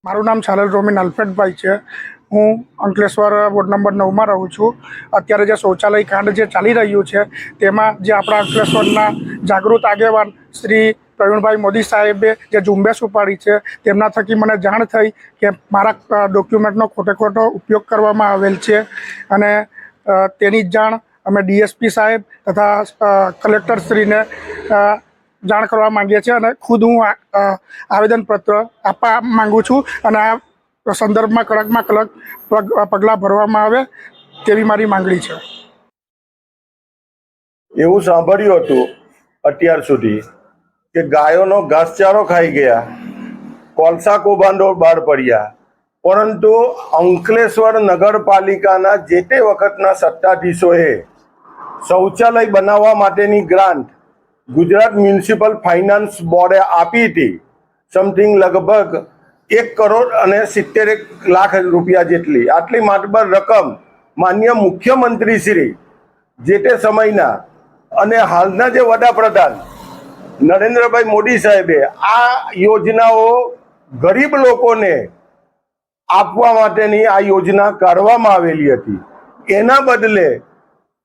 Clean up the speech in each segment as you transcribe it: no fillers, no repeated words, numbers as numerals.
મારું નામ છાલલ રોમિન અલ્ફેટભાઈ છે। હું અંકલેશ્વર વોર્ડ નંબર 9 માં રહું છું। અત્યારે જે શૌચાલય કાંડ જે ચાલી રહ્યું છે તેમાં જે આપણા અંકલેશ્વરના જાગૃત આગેવાન શ્રી પ્રવીણભાઈ મોદી સાહેબે જે ઝુંબેશ ઉપાડી છે તેમના થકી મને જાણ થઈ કે મારા ડોક્યુમેન્ટનો ખોટો ઉપયોગ કરવામાં આવેલ છે અને તેની જાણ અમે ડીએસપી સાહેબ તથા કલેક્ટરશ્રીને જાણ કરવા માંગીએ છીએ અને ખુદ હું આવેદનપત્ર આપવા માંગુ છું અને આ સંદર્ભમાં કડક પગલાં ભરવામાં આવે તેવી મારી માંગણી છે। એવું સાંભળ્યું હતું અત્યાર સુધી કે ગાયોનો ઘાસચારો ખાઈ ગયા, કોલસા કૌભાંડો બહાર પડ્યા, પરંતુ અંકલેશ્વર નગરપાલિકાના જે તે વખતના સત્તાધીશોએ શૌચાલય બનાવવા માટેની ગ્રાન્ટ ગુજરાત મ્યુનિસિપલ ફાઇનાન્સ બોર્ડે આપી હતી। સમથિંગ લગભગ 1,70,00,000 રૂપિયા જેટલી। આટલી માતબર રકમ માન્ય મુખ્યમંત્રી શ્રી જે તે સમયના અને હાલના જે વડાપ્રધાન નરેન્દ્રભાઈ મોદી સાહેબે આ યોજનાઓ ગરીબ લોકોને આપવા માટેની આ યોજના કાઢવામાં આવેલી હતી। એના બદલે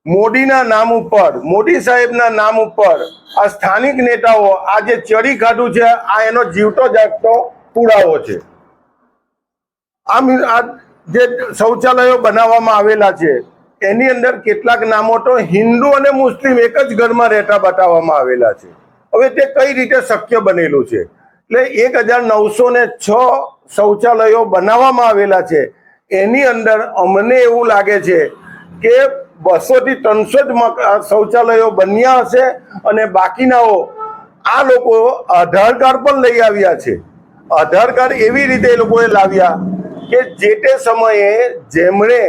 મોદીના નામ ઉપર, મોદી સાહેબના નામ ઉપર આ સ્થાનિક નેતાઓ આ જે ચડી કાઢું છે આ એનો જીવતો જાગતો પુરાવો છે। આ જે શૌચાલયો બનાવવામાં આવેલા છે એની અંદર કેટલાક નામો તો હિન્દુ અને મુસ્લિમ એક જ ઘરમાં રહેતા બતાવવામાં આવેલા છે। હવે તે કઈ રીતે શક્ય બનેલું છે? એટલે 1906 શૌચાલયો બનાવવામાં આવેલા છે, એની અંદર અમને એવું લાગે છે કે 200 થી 300 શૌચાલયો બન્યા હશે અને બાકીનાઓ આ લોકો આધાર કાર્ડ પણ લઈ આવ્યા છે। આધાર કાર્ડ એવી રીતે એ લોકોએ લાવ્યા કે જે તે સમયે જેમણે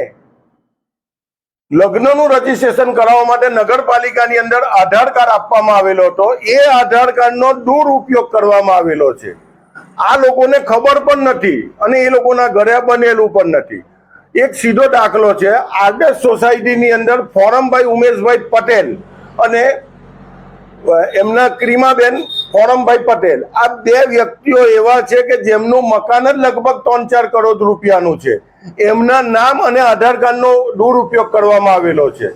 લગ્નનું રજીસ્ટ્રેશન કરાવવા માટે નગરપાલિકાની અંદર આધાર કાર્ડ આપવામાં આવેલો હતો, એ આધાર કાર્ડનો દુરુપયોગ કરવામાં આવેલો છે। આ લોકોને ખબર પણ નથી અને એ લોકોના ઘરે બનેલું પણ નથી। એક સીધો દાખલો છે, આદર્શ સોસાયટીની અંદર ફોરમભાઈ ઉમેશભાઈ પટેલ અને એમના ક્રીમાબેન ફોરમભાઈ પટેલ, આ બે વ્યક્તિઓ એવા છે કે જેમનું મકાન જ લગભગ 3-4 કરોડ રૂપિયાનું છે। એમના નામ અને આધાર કાર્ડનો દુરુપયોગ કરવામાં આવેલો છે।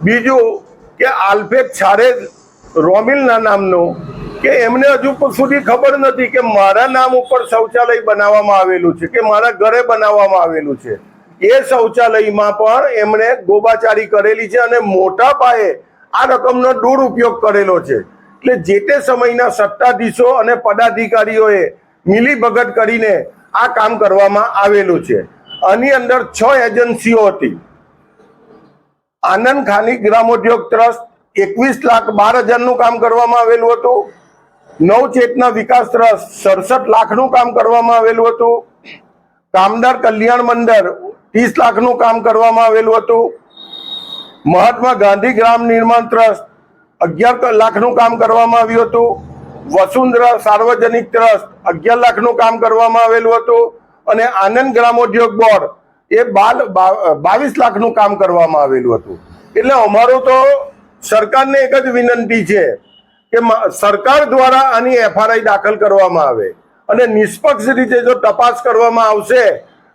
બીજું કે આલ્ફેટ છારેજ રોમિલના નામનો કે એમને હજુ સુધી ખબર નથી કે મારા નામ ઉપર શૌચાલય બનાવવામાં આવેલું છે કે મારા ઘરે બનાવવામાં આવેલું છે। એ શૌચાલયમાં પણ એમણે ગોબાચારી કરેલી છે અને મોટા પાયે આ રકમનો દુરુપયોગ કરેલો છે। એટલે જે તે સમયના સત્તાધીશો અને પદાધિકારીઓએ મિલીભગત કરીને આ કામ કરવામાં આવેલું છે। આની અંદર 6 એજન્સીઓ હતી। આનંદ ખાની ગ્રામોદ્યોગ ટ્રસ્ટ 21,12,000 કામ કરવામાં આવેલું હતું। નવચેતના વિકાસ ટ્રસ્ટ 67 લાખનું કામ કરવામાં આવેલું હતું। કામદાર કલ્યાણ મંડળ 30 લાખનું કામ કરવામાં આવેલું હતું। મહાત્મા ગાંધી ગ્રામ નિર્માણ ટ્રસ્ટ 11 લાખનું કામ કરવામાં આવ્યું હતું। વસુંધરા સાર્વજનિક ટ્રસ્ટ 11 લાખનું કામ કરવામાં આવેલું હતું અને આનંદ ગ્રામોદ્યોગ બોર્ડ એ 22 લાખનું કામ કરવામાં આવેલું હતું। એટલે અમારું તો સરકારને એક જ વિનંતી છે કે સરકાર દ્વારા આની એફઆરઆઈ દાખલ કરવામાં આવે અને નિષ્પક્ષ રીતે જો તપાસ કરવામાં આવશે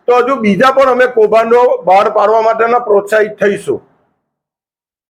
તો હજુ બીજા પણ અમે કૌભાંડો બહાર પાડવા માટેના પ્રોત્સાહિત થઈશું।